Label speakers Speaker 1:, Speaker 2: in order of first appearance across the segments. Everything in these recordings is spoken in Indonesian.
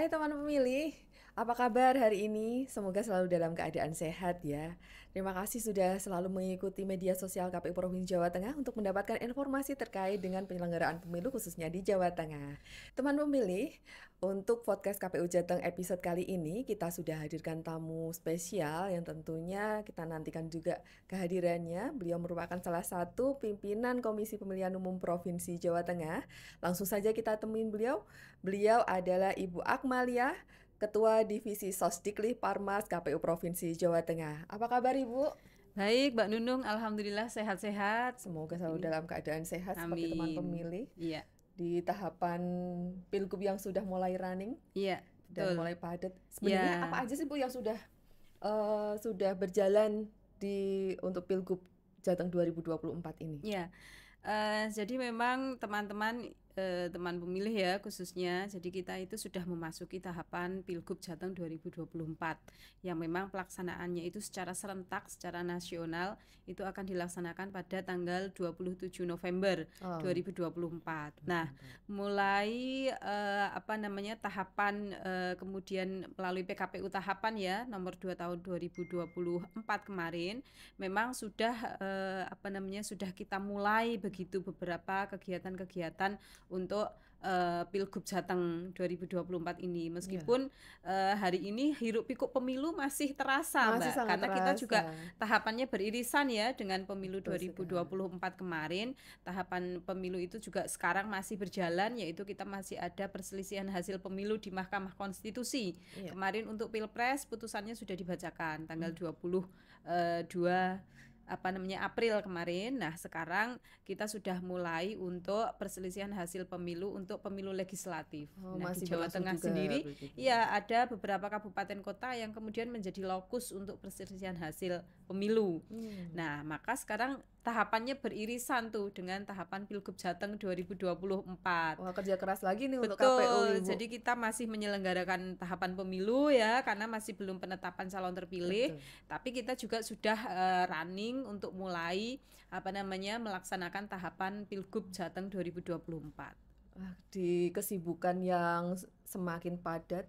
Speaker 1: Hai teman pemilih, apa kabar hari ini? Semoga selalu dalam keadaan sehat ya. Terima kasih sudah selalu mengikuti media sosial KPU Provinsi Jawa Tengah untuk mendapatkan informasi terkait dengan penyelenggaraan pemilu khususnya di Jawa Tengah. Teman pemilih, untuk podcast KPU Jateng episode kali ini kita sudah hadirkan tamu spesial yang tentunya kita nantikan juga kehadirannya. Beliau merupakan salah satu pimpinan Komisi Pemilihan Umum Provinsi Jawa Tengah. Langsung saja kita temuin beliau. Beliau adalah Ibu Akmalia, Ketua Divisi Sosdiklik Parmas KPU Provinsi Jawa Tengah. Apa kabar Ibu?
Speaker 2: Baik, Mbak Nunung, alhamdulillah sehat-sehat.
Speaker 1: Semoga selalu dalam keadaan sehat seperti teman
Speaker 2: Amin.
Speaker 1: pemilih
Speaker 2: Iya,
Speaker 1: di tahapan Pilgub yang sudah mulai running
Speaker 2: iya,
Speaker 1: dan
Speaker 2: betul.
Speaker 1: mulai padat. Sebenarnya
Speaker 2: Ya,
Speaker 1: apa aja sih Bu yang sudah berjalan untuk Pilgub Jateng 2024 ini?
Speaker 2: ya. Jadi memang teman-teman teman pemilih ya khususnya, jadi kita itu sudah memasuki tahapan Pilgub Jateng 2024 yang memang pelaksanaannya itu secara serentak, secara nasional itu akan dilaksanakan pada tanggal 27 November
Speaker 1: Oh,
Speaker 2: 2024. Nah, mulai tahapan kemudian melalui PKPU tahapan ya nomor 2 tahun 2024 kemarin memang sudah sudah kita mulai begitu beberapa kegiatan-kegiatan untuk Pilgub Jateng 2024 ini.
Speaker 1: iya.
Speaker 2: Meskipun hari ini hiruk pikuk pemilu masih terasa,
Speaker 1: Masih
Speaker 2: Mbak,
Speaker 1: sangat
Speaker 2: karena kita juga
Speaker 1: terasa.
Speaker 2: tahapannya beririsan ya dengan pemilu
Speaker 1: Betul sekali.
Speaker 2: 2024 kemarin. Tahapan pemilu itu juga sekarang masih berjalan, yaitu kita masih ada perselisihan hasil pemilu di Mahkamah Konstitusi.
Speaker 1: Iya.
Speaker 2: Kemarin untuk Pilpres putusannya sudah dibacakan tanggal 22 April kemarin. Nah, sekarang kita sudah mulai untuk perselisihan hasil pemilu untuk pemilu legislatif.
Speaker 1: Oh,
Speaker 2: Nah, di
Speaker 1: masih
Speaker 2: Jawa
Speaker 1: berlangsung
Speaker 2: Tengah
Speaker 1: juga
Speaker 2: sendiri
Speaker 1: begitu.
Speaker 2: ya ada beberapa kabupaten kota yang kemudian menjadi lokus untuk perselisihan hasil pemilu.
Speaker 1: Hmm.
Speaker 2: Nah, maka sekarang tahapannya beririsan tuh dengan tahapan Pilgub Jateng 2024.
Speaker 1: Wah, kerja keras lagi nih untuk KPU,
Speaker 2: Betul,
Speaker 1: Ibu.
Speaker 2: jadi kita masih menyelenggarakan tahapan pemilu ya, karena masih belum penetapan calon terpilih.
Speaker 1: Betul.
Speaker 2: Tapi kita juga sudah running untuk mulai melaksanakan tahapan Pilgub Jateng 2024.
Speaker 1: Di kesibukan yang semakin padat,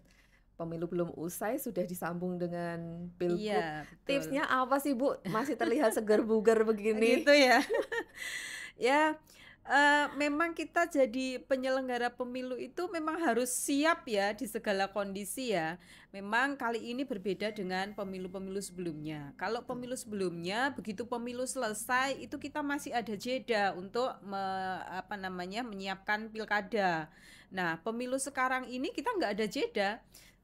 Speaker 1: pemilu belum usai sudah disambung dengan Pilgub.
Speaker 2: Iya, betul.
Speaker 1: Tipsnya apa sih, Bu? Masih terlihat segar bugar begini.
Speaker 2: Gitu ya. Ya, memang kita jadi penyelenggara pemilu itu memang harus siap ya di segala kondisi ya. Memang kali ini berbeda dengan pemilu-pemilu sebelumnya. Kalau
Speaker 1: Betul.
Speaker 2: pemilu sebelumnya, begitu pemilu selesai itu kita masih ada jeda untuk menyiapkan pilkada. Nah, pemilu sekarang ini kita nggak ada jeda.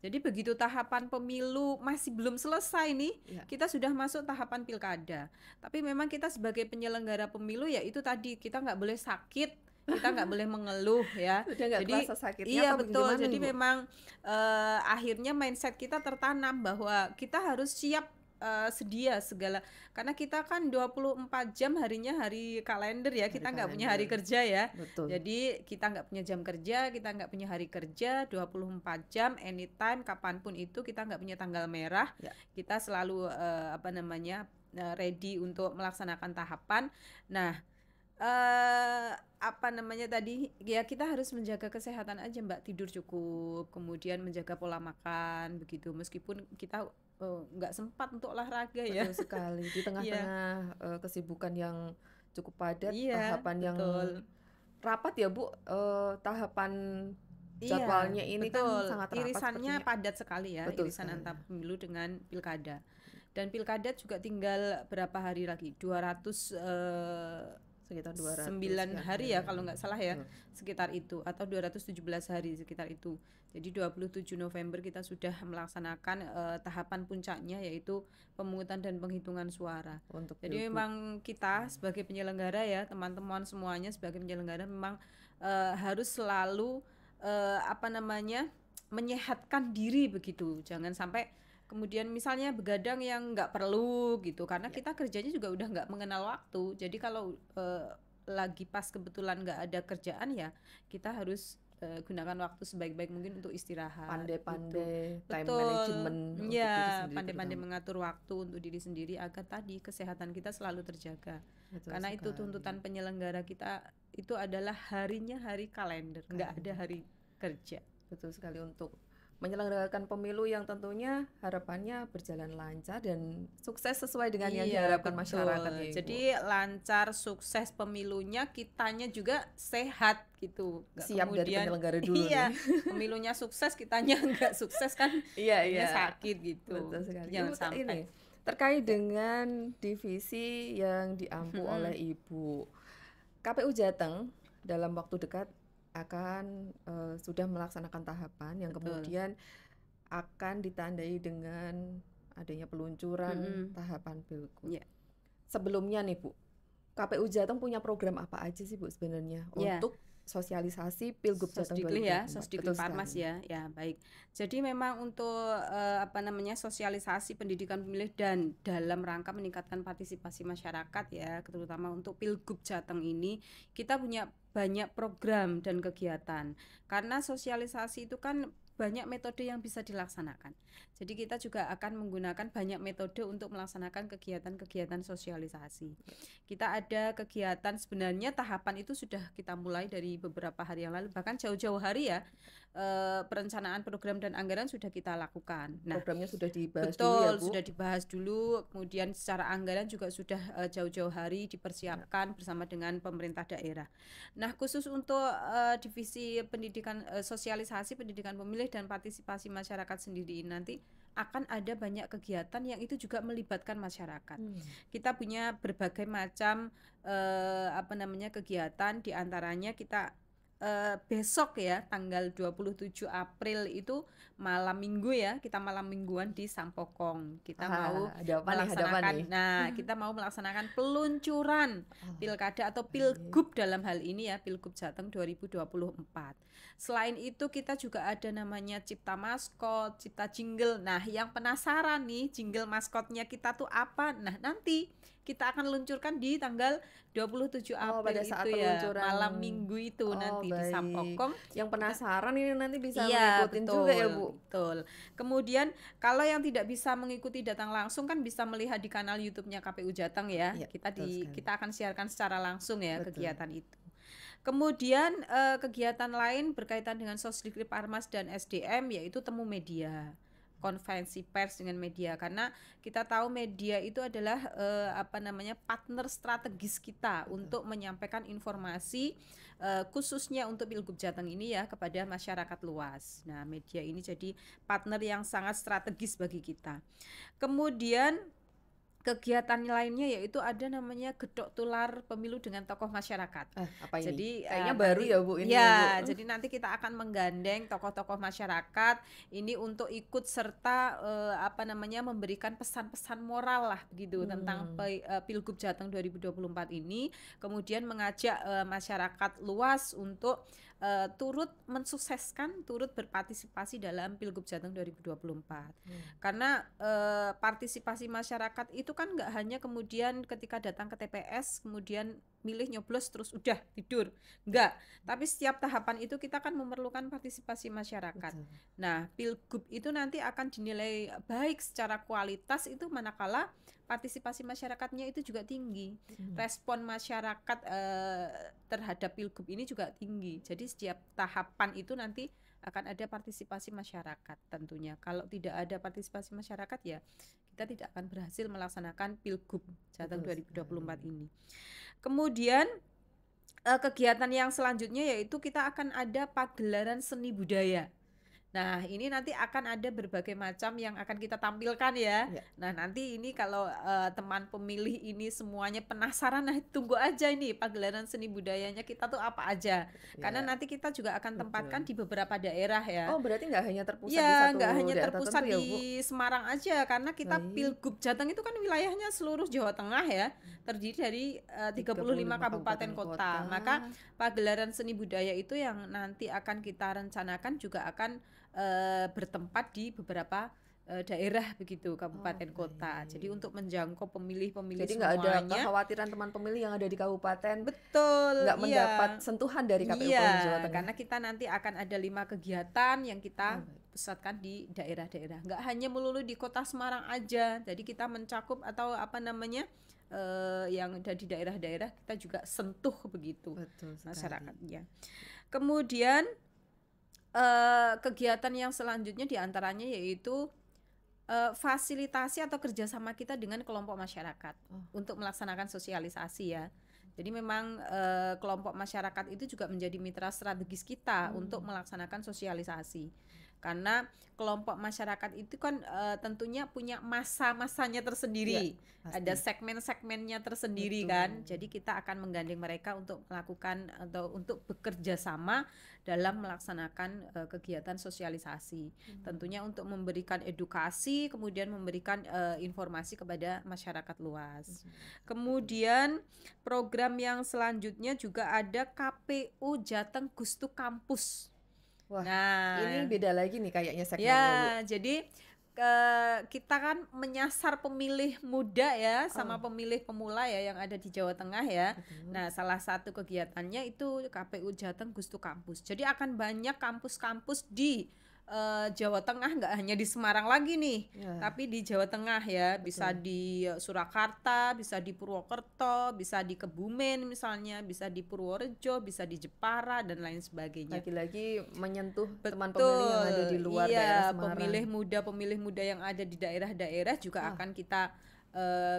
Speaker 2: Jadi begitu tahapan pemilu masih belum selesai nih,
Speaker 1: Ya,
Speaker 2: kita sudah masuk tahapan pilkada. Tapi memang kita sebagai penyelenggara pemilu ya itu tadi kita nggak boleh sakit, kita nggak boleh mengeluh ya.
Speaker 1: sudah nggak
Speaker 2: Jadi
Speaker 1: kerasa sakitnya
Speaker 2: iya
Speaker 1: apa
Speaker 2: betul.
Speaker 1: bagaimana
Speaker 2: Jadi
Speaker 1: nih, Bu?
Speaker 2: memang akhirnya mindset kita tertanam bahwa kita harus siap sedia segala karena kita kan 24 jam harinya hari kalender ya,
Speaker 1: Hari
Speaker 2: kita nggak punya hari
Speaker 1: kalender.
Speaker 2: kerja ya.
Speaker 1: Betul.
Speaker 2: Jadi kita nggak punya jam kerja, kita nggak punya hari kerja 24 jam anytime kapanpun itu, kita nggak punya tanggal merah.
Speaker 1: Ya.
Speaker 2: Kita selalu ready untuk melaksanakan tahapan. Nah, tadi ya kita harus menjaga kesehatan aja, Mbak, tidur cukup, kemudian menjaga pola makan begitu, meskipun kita nggak sempat untuk olahraga ya.
Speaker 1: Betul sekali. Di
Speaker 2: Iya,
Speaker 1: tengah-tengah kesibukan yang cukup padat,
Speaker 2: iya,
Speaker 1: tahapan yang
Speaker 2: betul.
Speaker 1: rapat ya, Bu. Tahapan
Speaker 2: Iya,
Speaker 1: jadwalnya ini kan
Speaker 2: betul.
Speaker 1: sangat rapat
Speaker 2: Irisannya
Speaker 1: sepertinya.
Speaker 2: padat sekali ya,
Speaker 1: Betul
Speaker 2: irisan
Speaker 1: sekali.
Speaker 2: antara pemilu dengan pilkada. Dan pilkada juga tinggal berapa hari lagi? 200
Speaker 1: Sekitar 200
Speaker 2: 9
Speaker 1: sekian
Speaker 2: hari ya
Speaker 1: hari.
Speaker 2: kalau nggak salah ya,
Speaker 1: Betul.
Speaker 2: sekitar itu, atau 217 hari sekitar itu. Jadi 27 November kita sudah melaksanakan tahapan puncaknya, yaitu pemungutan dan penghitungan suara.
Speaker 1: Untuk
Speaker 2: Jadi
Speaker 1: Pilgub.
Speaker 2: memang kita sebagai penyelenggara ya, teman-teman semuanya sebagai penyelenggara memang harus selalu menyehatkan diri begitu. Jangan sampai kemudian misalnya begadang yang nggak perlu gitu, karena
Speaker 1: Ya,
Speaker 2: kita kerjanya juga udah nggak mengenal waktu. Jadi kalau lagi pas kebetulan nggak ada kerjaan ya kita harus gunakan waktu sebaik-baik mungkin untuk istirahat gitu.
Speaker 1: pandai-pandai time
Speaker 2: Betul,
Speaker 1: management untuk diri
Speaker 2: ya,
Speaker 1: sendiri
Speaker 2: pandai-pandai
Speaker 1: terutama.
Speaker 2: mengatur waktu untuk diri sendiri agar tadi kesehatan kita selalu terjaga.
Speaker 1: Betul
Speaker 2: Karena itu
Speaker 1: sekali.
Speaker 2: tuntutan penyelenggara kita, itu adalah harinya hari kalender, nggak ada
Speaker 1: Kalender.
Speaker 2: hari kerja.
Speaker 1: Betul sekali untuk menyelenggarakan pemilu yang tentunya harapannya berjalan lancar dan sukses sesuai dengan yang
Speaker 2: Iya,
Speaker 1: diharapkan masyarakat
Speaker 2: betul.
Speaker 1: ya Ibu.
Speaker 2: Jadi lancar, sukses pemilunya, kitanya juga sehat gitu. Nggak
Speaker 1: Siap dari
Speaker 2: kemudian
Speaker 1: penyelenggara dulu nih.
Speaker 2: iya, pemilunya sukses, kitanya nggak sukses kan
Speaker 1: Iya,
Speaker 2: jadinya
Speaker 1: iya.
Speaker 2: sakit gitu.
Speaker 1: Betul
Speaker 2: Jadi
Speaker 1: sekali.
Speaker 2: jangan
Speaker 1: Ibu ini
Speaker 2: sampai.
Speaker 1: terkait dengan divisi yang diampu oleh
Speaker 2: Mm-mm.
Speaker 1: Ibu. KPU Jateng dalam waktu dekat akan sudah melaksanakan tahapan yang
Speaker 2: Betul.
Speaker 1: kemudian akan ditandai dengan adanya peluncuran
Speaker 2: Mm-mm.
Speaker 1: tahapan pilgub.
Speaker 2: Ya,
Speaker 1: Sebelumnya nih Bu, KPU Jateng punya program apa aja sih Bu sebenarnya
Speaker 2: ya.
Speaker 1: untuk sosialisasi Pilgub Jateng
Speaker 2: Sosdikli ya,
Speaker 1: 2024?
Speaker 2: Sosdikli
Speaker 1: Betul
Speaker 2: Parmas
Speaker 1: sekali.
Speaker 2: ya, baik. Jadi memang untuk apa namanya sosialisasi pendidikan pemilih dan dalam rangka meningkatkan partisipasi masyarakat ya, terutama untuk Pilgub Jateng ini, kita punya banyak program dan kegiatan. Karena sosialisasi itu kan banyak metode yang bisa dilaksanakan. Jadi kita juga akan menggunakan banyak metode untuk melaksanakan kegiatan-kegiatan sosialisasi. Kita ada kegiatan sebenarnya tahapan itu sudah kita mulai dari beberapa hari yang lalu, bahkan jauh-jauh hari ya. Perencanaan program dan anggaran sudah kita lakukan. Nah,
Speaker 1: Programnya sudah dibahas dulu ya
Speaker 2: betul,
Speaker 1: Bu.
Speaker 2: sudah dibahas dulu, kemudian secara anggaran juga sudah jauh-jauh hari dipersiapkan bersama dengan pemerintah daerah. Nah, khusus untuk divisi pendidikan sosialisasi pendidikan pemilih dan partisipasi masyarakat sendiri nanti akan ada banyak kegiatan yang itu juga melibatkan masyarakat. Kita punya berbagai macam apa namanya kegiatan, diantaranya kita besok ya tanggal 27 April itu malam minggu ya, kita malam mingguan di Sampokong. Kita mau
Speaker 1: Ada apa nih? Ada apa
Speaker 2: melaksanakan,
Speaker 1: nih?
Speaker 2: kita mau melaksanakan peluncuran
Speaker 1: Oh,
Speaker 2: pilkada atau
Speaker 1: baik.
Speaker 2: pilgub dalam hal ini ya, Pilgub Jateng 2024. Selain itu kita juga ada namanya Cipta Maskot, Cipta Jingle. Nah, yang penasaran nih jingle maskotnya kita tuh apa? Nah, nanti kita akan luncurkan di tanggal 27
Speaker 1: Oh,
Speaker 2: April
Speaker 1: pada saat
Speaker 2: itu ya,
Speaker 1: peluncuran.
Speaker 2: malam minggu itu
Speaker 1: Oh,
Speaker 2: nanti di
Speaker 1: baik.
Speaker 2: Sampokong.
Speaker 1: Yang penasaran ini nanti bisa
Speaker 2: Iya,
Speaker 1: mengikutin juga ya,
Speaker 2: betul,
Speaker 1: Bu.
Speaker 2: betul. Kemudian kalau yang tidak bisa mengikuti datang langsung kan bisa melihat di kanal YouTube-nya KPU Jateng ya.
Speaker 1: Iya,
Speaker 2: Kita
Speaker 1: betul sekali.
Speaker 2: kita akan siarkan secara langsung ya
Speaker 1: Betul.
Speaker 2: kegiatan itu. Kemudian kegiatan lain berkaitan dengan Sosdikri Parmas dan SDM yaitu temu media, konferensi pers dengan media, karena kita tahu media itu adalah apa namanya partner strategis kita untuk menyampaikan informasi khususnya untuk Pilgub Jateng ini ya kepada masyarakat luas. Nah, media ini jadi partner yang sangat strategis bagi kita. Kemudian kegiatan lainnya yaitu ada namanya Gedok Tular Pemilu dengan tokoh masyarakat.
Speaker 1: Apa ini?
Speaker 2: Jadi
Speaker 1: Kayaknya baru
Speaker 2: nanti
Speaker 1: ya, Bu, ini ya,
Speaker 2: ya,
Speaker 1: Bu.
Speaker 2: jadi nanti kita akan menggandeng tokoh-tokoh masyarakat ini untuk ikut serta apa namanya memberikan pesan-pesan moral lah begitu tentang Pilgub Jateng 2024 ini, kemudian mengajak masyarakat luas untuk turut mensukseskan, turut berpartisipasi dalam Pilgub Jateng 2024. Karena partisipasi masyarakat itu kan nggak hanya kemudian ketika datang ke TPS kemudian milih nyoblos terus udah tidur, enggak. Tapi setiap tahapan itu kita kan memerlukan partisipasi masyarakat.
Speaker 1: Betul.
Speaker 2: Nah, Pilgub itu nanti akan dinilai baik secara kualitas itu manakala partisipasi masyarakatnya itu juga tinggi. Respon masyarakat terhadap Pilgub ini juga tinggi. Jadi setiap tahapan itu nanti akan ada partisipasi masyarakat tentunya. Kalau tidak ada partisipasi masyarakat ya kita tidak akan berhasil melaksanakan Pilgub Jateng 2024 ini. Kemudian kegiatan yang selanjutnya yaitu kita akan ada pagelaran seni budaya. Nah, ini nanti akan ada berbagai macam yang akan kita tampilkan ya. Nah, nanti ini kalau teman pemilih ini semuanya penasaran, nah tunggu aja ini pagelaran seni budayanya kita tuh apa aja. Karena nanti kita juga akan tempatkan di beberapa daerah ya.
Speaker 1: Oh, berarti nggak hanya terpusat di
Speaker 2: Ya,
Speaker 1: satu
Speaker 2: nggak hanya
Speaker 1: daerah
Speaker 2: terpusat
Speaker 1: tertentu ya, Bu?
Speaker 2: di Semarang aja, karena kita Pilgub Jateng itu kan wilayahnya seluruh Jawa Tengah ya, terdiri dari 35 kabupaten kota. Maka pagelaran seni budaya itu yang nanti akan kita rencanakan juga akan bertempat di beberapa daerah begitu, kabupaten kota. Jadi untuk menjangkau pemilih-pemilih
Speaker 1: Jadi nggak ada
Speaker 2: semuanya.
Speaker 1: kekhawatiran teman pemilih yang ada di kabupaten
Speaker 2: Betul,
Speaker 1: nggak mendapat sentuhan dari KPU Provinsi Jawa Tengah.
Speaker 2: karena kita nanti akan ada 5 kegiatan yang kita pusatkan di daerah-daerah. Nggak hanya melulu di kota Semarang aja. Jadi kita mencakup atau apa namanya yang ada di daerah-daerah kita juga sentuh begitu masyarakatnya. Kemudian kegiatan yang selanjutnya diantaranya yaitu fasilitasi atau kerjasama kita dengan kelompok masyarakat
Speaker 1: Oh.
Speaker 2: untuk melaksanakan sosialisasi ya. Jadi memang kelompok masyarakat itu juga menjadi mitra strategis kita untuk melaksanakan sosialisasi. Karena kelompok masyarakat itu kan tentunya punya masa-masanya
Speaker 1: Ya,
Speaker 2: tersendiri, ada
Speaker 1: pasti.
Speaker 2: segmen-segmennya tersendiri kan.
Speaker 1: Betul.
Speaker 2: Jadi kita akan menggandeng mereka untuk melakukan atau untuk bekerja sama dalam melaksanakan kegiatan sosialisasi. Tentunya untuk memberikan edukasi, kemudian memberikan informasi kepada masyarakat luas. Kemudian program yang selanjutnya juga ada KPU Jateng Gustu Kampus.
Speaker 1: Wah, ini
Speaker 2: Nah,
Speaker 1: beda lagi nih kayaknya segmennya, Bu.
Speaker 2: ya, jadi kita kan menyasar pemilih muda ya, sama
Speaker 1: Oh,
Speaker 2: pemilih pemula ya yang ada di Jawa Tengah ya.
Speaker 1: betul.
Speaker 2: Nah, salah satu kegiatannya itu KPU Jateng Gustu Kampus. Jadi akan banyak kampus-kampus di Jawa Tengah, nggak hanya di Semarang lagi nih,
Speaker 1: Ya,
Speaker 2: tapi di Jawa Tengah ya, bisa
Speaker 1: betul.
Speaker 2: di Surakarta, bisa di Purwokerto, bisa di Kebumen misalnya, bisa di Purworejo, bisa di Jepara dan lain sebagainya.
Speaker 1: Lagi-lagi menyentuh teman pemilih yang ada di
Speaker 2: Betul,
Speaker 1: luar daerah
Speaker 2: iya,
Speaker 1: Semarang.
Speaker 2: pemilih muda yang ada di daerah-daerah juga
Speaker 1: Wah,
Speaker 2: akan kita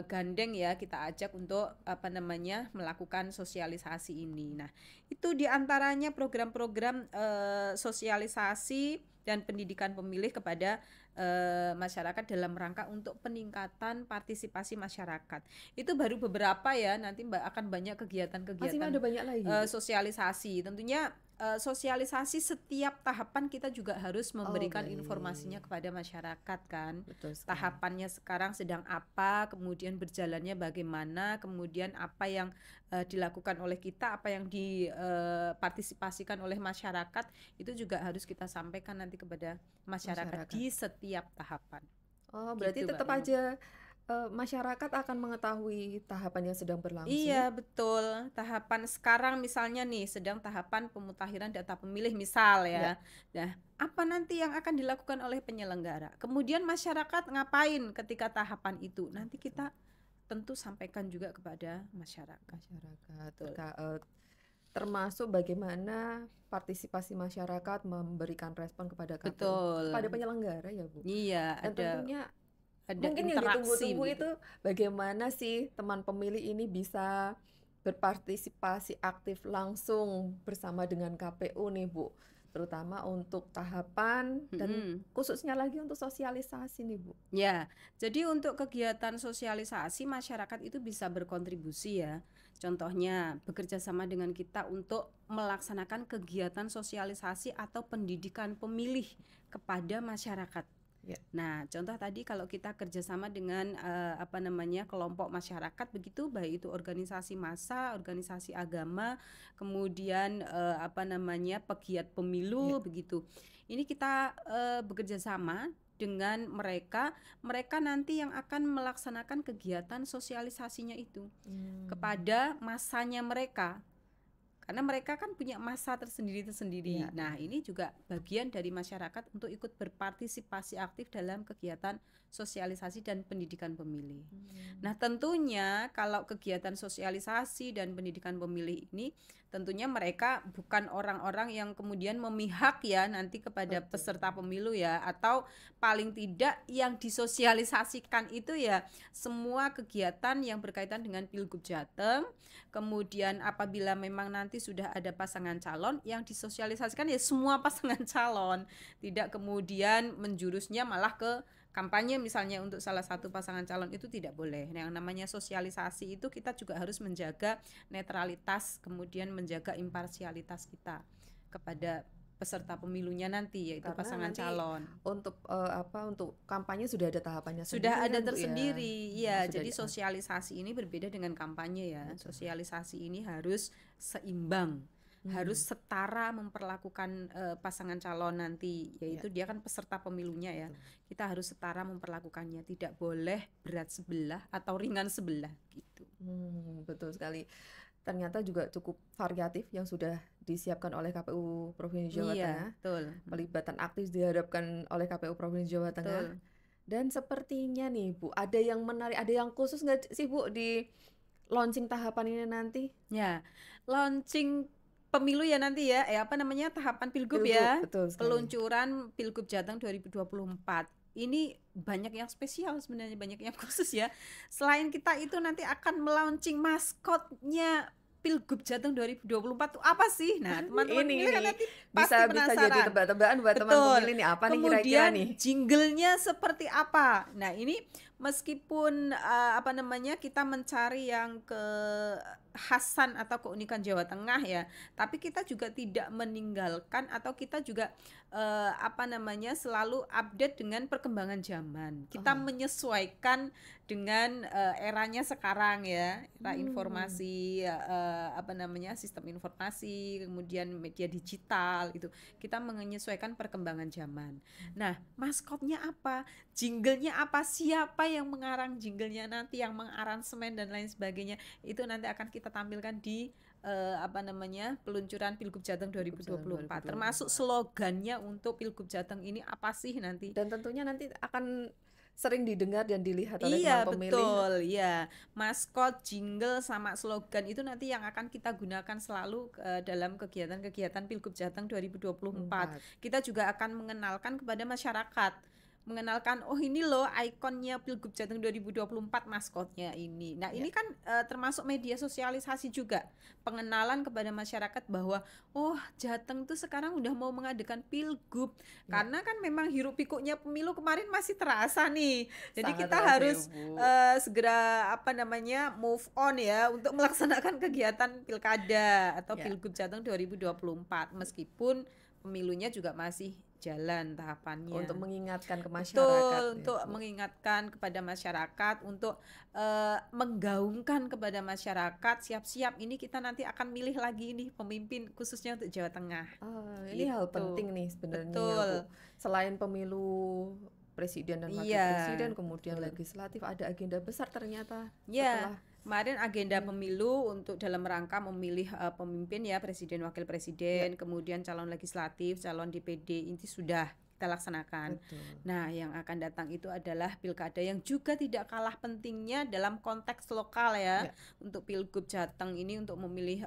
Speaker 2: gandeng ya, kita ajak untuk apa namanya melakukan sosialisasi ini. Nah, itu diantaranya program-program sosialisasi dan pendidikan pemilih kepada masyarakat dalam rangka untuk peningkatan partisipasi masyarakat. Itu baru beberapa ya, nanti akan banyak
Speaker 1: masih
Speaker 2: kegiatan-kegiatan
Speaker 1: ada banyak lagi, Bu.
Speaker 2: sosialisasi. Tentunya sosialisasi setiap tahapan kita juga harus
Speaker 1: Oh,
Speaker 2: memberikan informasinya
Speaker 1: baik.
Speaker 2: kepada masyarakat kan.
Speaker 1: Betul sekali.
Speaker 2: Tahapannya sekarang sedang apa, kemudian berjalannya bagaimana, kemudian apa yang dilakukan oleh kita, apa yang dipartisipasikan oleh masyarakat, itu juga harus kita sampaikan nanti kepada masyarakat
Speaker 1: Masyarakat.
Speaker 2: di setiap tahapan.
Speaker 1: Oh, berarti
Speaker 2: Gitu, Mbak
Speaker 1: tetap
Speaker 2: Lulu.
Speaker 1: aja masyarakat akan mengetahui tahapan yang sedang berlangsung.
Speaker 2: Iya, betul. Tahapan sekarang misalnya nih, sedang tahapan pemutahiran data pemilih misal
Speaker 1: Ya,
Speaker 2: ya. Nah, apa nanti yang akan dilakukan oleh penyelenggara? Kemudian masyarakat ngapain ketika tahapan itu? Nanti
Speaker 1: betul.
Speaker 2: kita tentu sampaikan juga kepada masyarakat.
Speaker 1: Masyarakat
Speaker 2: Betul.
Speaker 1: termasuk bagaimana partisipasi masyarakat memberikan respon kepada KPU, kepada
Speaker 2: Betul.
Speaker 1: penyelenggara ya, Bu.
Speaker 2: Iya,
Speaker 1: Dan tentunya
Speaker 2: ada
Speaker 1: mungkin yang
Speaker 2: interaksi
Speaker 1: ditunggu-tunggu
Speaker 2: begitu.
Speaker 1: itu bagaimana sih teman pemilih ini bisa berpartisipasi aktif langsung bersama dengan KPU nih, Bu. Terutama untuk tahapan dan
Speaker 2: Mm-mm.
Speaker 1: khususnya lagi untuk sosialisasi nih, Bu.
Speaker 2: Ya, jadi untuk kegiatan sosialisasi masyarakat itu bisa berkontribusi ya. Contohnya bekerja sama dengan kita untuk melaksanakan kegiatan sosialisasi atau pendidikan pemilih kepada masyarakat.
Speaker 1: Ya,
Speaker 2: Nah, contoh tadi kalau kita kerjasama dengan apa namanya kelompok masyarakat begitu, baik itu organisasi massa, organisasi agama, kemudian apa namanya pegiat
Speaker 1: ya.
Speaker 2: pemilu begitu. Ini kita bekerja sama dengan mereka, mereka nanti yang akan melaksanakan kegiatan sosialisasinya itu kepada masanya mereka. Karena mereka kan punya masa tersendiri-tersendiri.
Speaker 1: Ya,
Speaker 2: Nah, ini juga bagian dari masyarakat untuk ikut berpartisipasi aktif dalam kegiatan sosialisasi dan pendidikan pemilih. Nah, tentunya kalau kegiatan sosialisasi dan pendidikan pemilih ini tentunya mereka bukan orang-orang yang kemudian memihak ya nanti kepada
Speaker 1: betul.
Speaker 2: peserta pemilu ya, atau paling tidak yang disosialisasikan itu ya semua kegiatan yang berkaitan dengan Pilgub Jateng. Kemudian apabila memang nanti sudah ada pasangan calon, yang disosialisasikan ya semua pasangan calon, tidak kemudian menjurusnya malah ke kampanye misalnya untuk salah satu pasangan calon, itu tidak boleh. Nah, yang namanya sosialisasi itu kita juga harus menjaga netralitas, kemudian menjaga imparsialitas kita kepada peserta pemilunya nanti, yaitu
Speaker 1: Karena
Speaker 2: pasangan
Speaker 1: nanti
Speaker 2: calon.
Speaker 1: untuk kampanye sudah ada tahapannya
Speaker 2: Sudah
Speaker 1: sendiri
Speaker 2: ada
Speaker 1: kan, Bu ya.
Speaker 2: tersendiri, ya.
Speaker 1: Sudah
Speaker 2: Jadi
Speaker 1: diatur.
Speaker 2: sosialisasi ini berbeda dengan kampanye ya.
Speaker 1: Betul.
Speaker 2: Sosialisasi ini harus seimbang, harus setara memperlakukan pasangan calon nanti, yaitu dia kan peserta pemilunya ya. Kita harus setara memperlakukannya, tidak boleh berat sebelah atau ringan sebelah gitu.
Speaker 1: Betul sekali. Ternyata juga cukup variatif yang sudah disiapkan oleh KPU Provinsi Jawa
Speaker 2: Iya,
Speaker 1: Tengah.
Speaker 2: betul.
Speaker 1: Pelibatan aktif dihadapkan oleh KPU Provinsi Jawa Tengah.
Speaker 2: Betul.
Speaker 1: Dan sepertinya nih, Bu, ada yang menarik, ada yang khusus nggak sih, Bu, di launching tahapan ini nanti?
Speaker 2: Ya, launching pemilu ya nanti ya, apa namanya, tahapan pilgub
Speaker 1: Pilgub,
Speaker 2: ya,
Speaker 1: betul sekali.
Speaker 2: peluncuran Pilgub Jateng 2024. Ini banyak yang spesial sebenarnya, banyak yang khusus ya. Selain kita itu nanti akan melaunching maskotnya Pilgub Jateng 2024 tuh apa sih? Nah, teman-teman pemilih kan
Speaker 1: Ini
Speaker 2: nanti
Speaker 1: bisa
Speaker 2: pasti
Speaker 1: bisa jadi
Speaker 2: penasaran.
Speaker 1: tebak-tebakan buat teman
Speaker 2: Betul.
Speaker 1: pemilih nih, apa nih kira-kira
Speaker 2: Kemudian
Speaker 1: nih?
Speaker 2: jinglenya seperti apa? Nah, ini meskipun apa namanya, kita mencari yang kekhasan atau keunikan Jawa Tengah ya, tapi kita juga tidak meninggalkan atau kita juga apa namanya, selalu update dengan perkembangan zaman. Kita
Speaker 1: Oh.
Speaker 2: menyesuaikan dengan eranya sekarang ya, era
Speaker 1: Hmm.
Speaker 2: informasi, apa namanya, sistem informasi, kemudian media digital itu. Kita menyesuaikan perkembangan zaman. Nah, maskotnya apa? Jinglenya apa? Siapa yang mengarang jinglenya nanti, yang mengaransemen dan lain sebagainya, itu nanti akan kita tampilkan di apa namanya, peluncuran Pilgub Jateng
Speaker 1: Pilgub Jateng
Speaker 2: 2024. Termasuk
Speaker 1: 2024.
Speaker 2: slogannya untuk Pilgub Jateng ini apa sih nanti?
Speaker 1: Dan tentunya nanti akan sering didengar dan dilihat oleh teman
Speaker 2: Iya
Speaker 1: pemilih.
Speaker 2: betul, ya. Maskot, jingle, sama slogan itu nanti yang akan kita gunakan selalu dalam kegiatan-kegiatan Pilgub Jateng 2024.
Speaker 1: 4.
Speaker 2: Kita juga akan mengenalkan kepada masyarakat, mengenalkan, oh ini loh ikonnya Pilgub Jateng 2024, maskotnya ini. Nah
Speaker 1: Ya.
Speaker 2: ini kan termasuk media sosialisasi juga, pengenalan kepada masyarakat bahwa oh Jateng tuh sekarang udah mau mengadakan Pilgub,
Speaker 1: Ya.
Speaker 2: karena kan memang hiruk pikuknya pemilu kemarin masih terasa nih. Jadi
Speaker 1: Sangat
Speaker 2: kita
Speaker 1: terasa ya,
Speaker 2: harus
Speaker 1: Bu.
Speaker 2: segera apa namanya, move on ya untuk melaksanakan kegiatan pilkada atau
Speaker 1: Ya.
Speaker 2: Pilgub Jateng 2024, meskipun pemilunya juga masih jalan tahapannya.
Speaker 1: Untuk mengingatkan ke masyarakat
Speaker 2: Betul,
Speaker 1: ya,
Speaker 2: untuk
Speaker 1: Bu.
Speaker 2: mengingatkan kepada masyarakat, untuk menggaungkan kepada masyarakat, siap-siap ini kita nanti akan milih lagi nih pemimpin khususnya untuk Jawa Tengah.
Speaker 1: Ini hal
Speaker 2: Gitu.
Speaker 1: penting nih sebenarnya ya, Bu.
Speaker 2: Betul.
Speaker 1: Selain pemilu presiden dan wakil
Speaker 2: Iya,
Speaker 1: presiden, kemudian
Speaker 2: betul.
Speaker 1: legislatif, ada agenda besar ternyata
Speaker 2: Ya,
Speaker 1: setelah
Speaker 2: kemarin agenda pemilu untuk dalam rangka memilih pemimpin ya, presiden, wakil
Speaker 1: ya,
Speaker 2: presiden, kemudian calon legislatif, calon DPD, ini sudah kita laksanakan.
Speaker 1: betul.
Speaker 2: Nah, yang akan datang itu adalah pilkada yang juga tidak kalah pentingnya dalam konteks lokal ya.
Speaker 1: Ya.
Speaker 2: Untuk Pilgub Jateng ini untuk memilih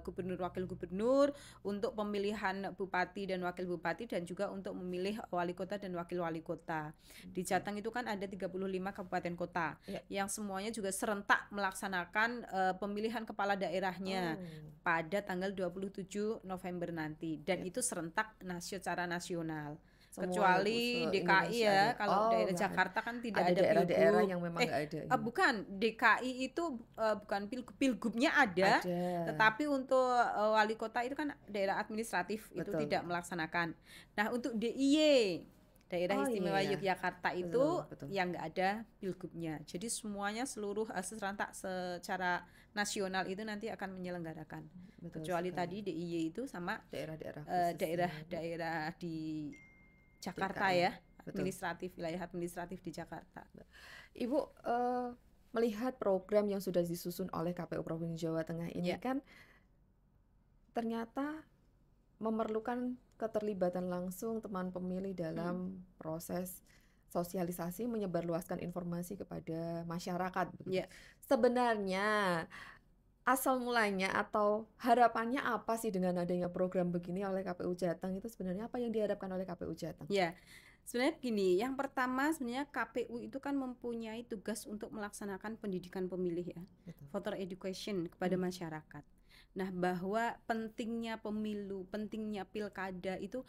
Speaker 2: gubernur, wakil gubernur, untuk pemilihan bupati dan wakil bupati, dan juga untuk memilih wali kota dan wakil wali kota. Di Jateng itu kan ada 35 kabupaten kota
Speaker 1: Ya.
Speaker 2: yang semuanya juga serentak melaksanakan pemilihan kepala daerahnya pada tanggal 27 November nanti, dan itu serentak secara nasional.
Speaker 1: Semua
Speaker 2: Kecuali DKI
Speaker 1: Indonesia
Speaker 2: ya,
Speaker 1: ada.
Speaker 2: kalau daerah
Speaker 1: Nggak ada.
Speaker 2: Jakarta kan tidak
Speaker 1: Ada
Speaker 2: ada
Speaker 1: daerah-daerah
Speaker 2: pilgub.
Speaker 1: yang memang nggak ada.
Speaker 2: Bukan, DKI itu bukan pilgub, pilgubnya ada,
Speaker 1: Ada.
Speaker 2: tetapi untuk wali kota itu kan daerah administratif, itu
Speaker 1: Betul.
Speaker 2: tidak melaksanakan. Nah, untuk DIY, daerah
Speaker 1: Oh,
Speaker 2: istimewa
Speaker 1: iya.
Speaker 2: Yogyakarta itu
Speaker 1: Betul.
Speaker 2: yang nggak ada pilgubnya. Jadi semuanya seluruh serentak secara nasional itu nanti akan menyelenggarakan.
Speaker 1: Betul
Speaker 2: Kecuali
Speaker 1: sekali.
Speaker 2: tadi DIY itu sama
Speaker 1: Daerah-daerah khususnya.
Speaker 2: daerah-daerah di Jakarta
Speaker 1: DKI.
Speaker 2: ya,
Speaker 1: Betul.
Speaker 2: administratif, wilayah administratif di Jakarta.
Speaker 1: Ibu melihat program yang sudah disusun oleh KPU Provinsi Jawa Tengah ini
Speaker 2: Ya.
Speaker 1: kan ternyata memerlukan keterlibatan langsung teman pemilih dalam proses sosialisasi, menyebarluaskan informasi kepada masyarakat.
Speaker 2: Ya.
Speaker 1: Sebenarnya asal mulanya atau harapannya apa sih dengan adanya program begini oleh KPU Jateng, itu sebenarnya apa yang diharapkan oleh KPU Jateng?
Speaker 2: Ya, sebenarnya begini, yang pertama sebenarnya KPU itu kan mempunyai tugas untuk melaksanakan pendidikan pemilih ya,
Speaker 1: Betul.
Speaker 2: voter education kepada masyarakat. Nah, bahwa pentingnya pemilu, pentingnya pilkada itu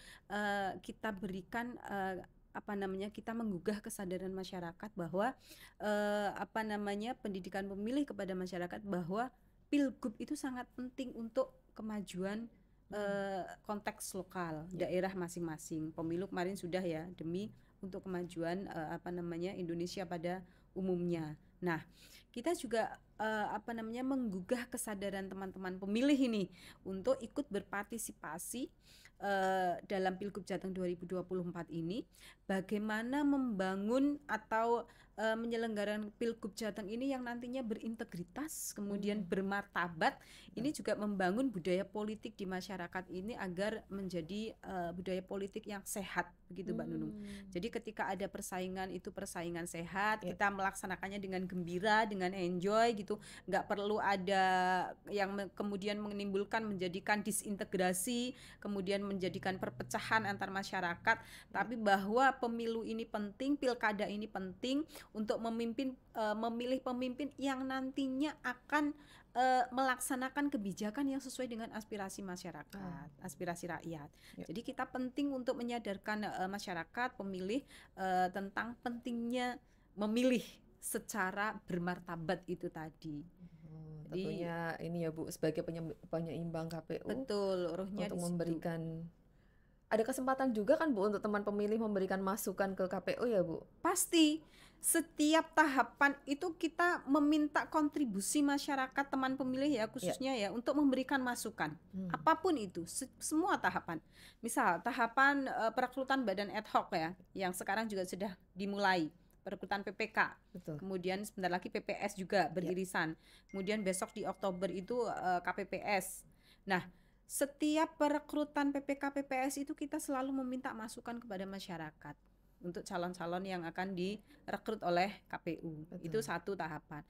Speaker 2: kita berikan apa namanya, kita menggugah kesadaran masyarakat bahwa apa namanya, pendidikan pemilih kepada masyarakat bahwa pilgub itu sangat penting untuk kemajuan konteks lokal daerah masing-masing. Pemilu kemarin sudah ya, demi untuk kemajuan apa namanya, Indonesia pada umumnya. Nah, kita juga apa namanya, menggugah kesadaran teman-teman pemilih ini untuk ikut berpartisipasi dalam Pilgub Jateng 2024 ini, bagaimana membangun atau menyelenggarakan Pilgub Jateng ini yang nantinya berintegritas, kemudian bermartabat. Ini juga membangun budaya politik di masyarakat ini agar menjadi budaya politik yang sehat, begitu Mbak Nunung. Jadi ketika ada persaingan, itu persaingan sehat, kita melaksanakannya dengan gembira, dengan enjoy gitu, itu nggak perlu ada yang kemudian menimbulkan menjadikan disintegrasi, kemudian menjadikan perpecahan antar masyarakat, tapi bahwa pemilu ini penting, pilkada ini penting untuk memilih pemimpin yang nantinya akan melaksanakan kebijakan yang sesuai dengan aspirasi masyarakat, aspirasi rakyat.
Speaker 1: Ya.
Speaker 2: Jadi kita penting untuk menyadarkan masyarakat, pemilih tentang pentingnya memilih secara bermartabat itu tadi.
Speaker 1: Tentunya ini ya Bu, sebagai penyeimbang KPU,
Speaker 2: betul, rohnya
Speaker 1: untuk
Speaker 2: di situ.
Speaker 1: memberikan, ada kesempatan juga kan Bu untuk teman pemilih memberikan masukan ke KPU ya Bu?
Speaker 2: Pasti setiap tahapan itu kita meminta kontribusi masyarakat, teman pemilih ya khususnya ya, untuk memberikan masukan. Apapun itu, semua tahapan. Misal tahapan perekrutan badan ad hoc ya, yang sekarang juga sudah dimulai. Perekrutan PPK,
Speaker 1: Betul.
Speaker 2: kemudian sebentar lagi PPS juga beririsan, kemudian besok di Oktober itu KPPS. Nah, setiap perekrutan PPK PPS itu kita selalu meminta masukan kepada masyarakat untuk calon-calon yang akan direkrut oleh KPU.
Speaker 1: Betul.
Speaker 2: Itu satu tahapan.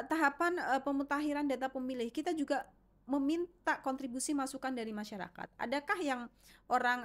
Speaker 2: Tahapan pemutakhiran data pemilih, kita juga meminta kontribusi masukan dari masyarakat. Adakah yang orang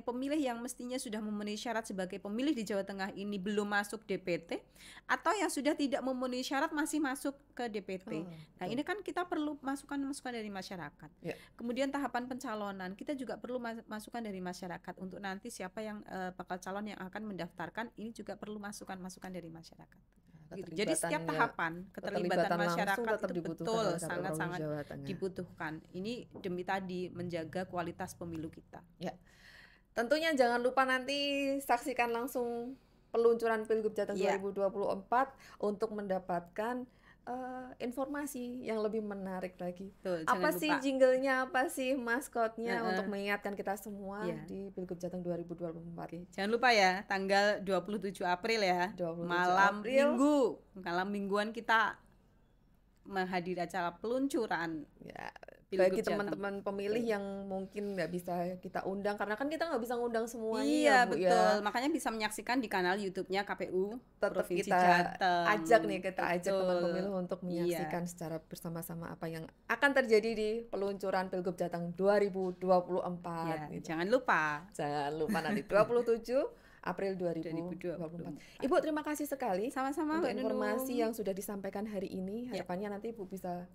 Speaker 2: pemilih yang mestinya sudah memenuhi syarat sebagai pemilih di Jawa Tengah ini belum masuk DPT, atau yang sudah tidak memenuhi syarat masih masuk ke DPT? Nah, ini kan kita perlu masukan-masukan dari masyarakat.
Speaker 1: Ya.
Speaker 2: Kemudian tahapan pencalonan, kita juga perlu masukan dari masyarakat untuk nanti siapa yang bakal calon yang akan mendaftarkan, ini juga perlu masukan-masukan dari masyarakat. Gitu. Jadi setiap tahapan keterlibatan masyarakat itu betul sangat-sangat dibutuhkan. Ini demi tadi menjaga kualitas pemilu kita.
Speaker 1: Ya, tentunya jangan lupa nanti saksikan langsung peluncuran Pilgub Jateng 2024 untuk mendapatkan informasi yang lebih menarik lagi.
Speaker 2: Tuh,
Speaker 1: apa sih jinglenya, apa sih maskotnya untuk mengingatkan kita semua di Pilgub Jateng 2024.
Speaker 2: Jangan lupa ya, tanggal 27 April ya,
Speaker 1: 27
Speaker 2: malam
Speaker 1: April.
Speaker 2: Minggu, malam mingguan kita menghadiri acara peluncuran.
Speaker 1: Ya, bagi teman-teman pemilih yang mungkin nggak bisa kita undang, karena kan kita nggak bisa ngundang semuanya.
Speaker 2: Iya,
Speaker 1: Bu,
Speaker 2: betul. Makanya bisa menyaksikan di kanal YouTube-nya KPU
Speaker 1: tetap
Speaker 2: Provinsi
Speaker 1: kita
Speaker 2: Jateng.
Speaker 1: ajak teman pemilih untuk menyaksikan secara bersama-sama apa yang akan terjadi di peluncuran Pilgub Jateng 2024.
Speaker 2: Gitu. Jangan lupa
Speaker 1: nanti 27 April 2024. Ibu, terima kasih sekali
Speaker 2: sama-sama
Speaker 1: untuk informasi yang sudah disampaikan hari ini. Harapannya nanti Ibu bisa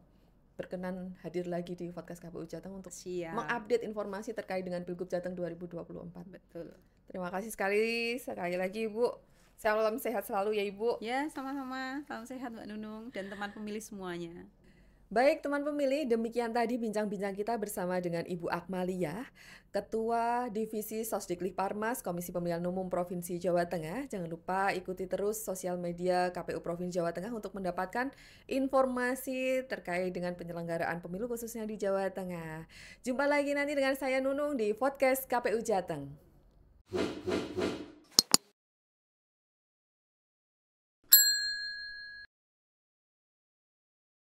Speaker 1: berkenan hadir lagi di podcast KPU Jateng untuk mengupdate informasi terkait dengan Pilgub Jateng 2024.
Speaker 2: Betul.
Speaker 1: Terima kasih sekali lagi Ibu. Salam sehat selalu ya Ibu.
Speaker 2: Ya, sama-sama. Salam sehat Mbak Nunung dan teman pemilih semuanya.
Speaker 1: Baik teman pemilih, demikian tadi bincang-bincang kita bersama dengan Ibu Akmalia, Ketua Divisi Sosdiklik Parmas Komisi Pemilihan Umum Provinsi Jawa Tengah. Jangan lupa ikuti terus sosial media KPU Provinsi Jawa Tengah untuk mendapatkan informasi terkait dengan penyelenggaraan pemilu khususnya di Jawa Tengah. Jumpa lagi nanti dengan saya Nunung di podcast KPU Jateng.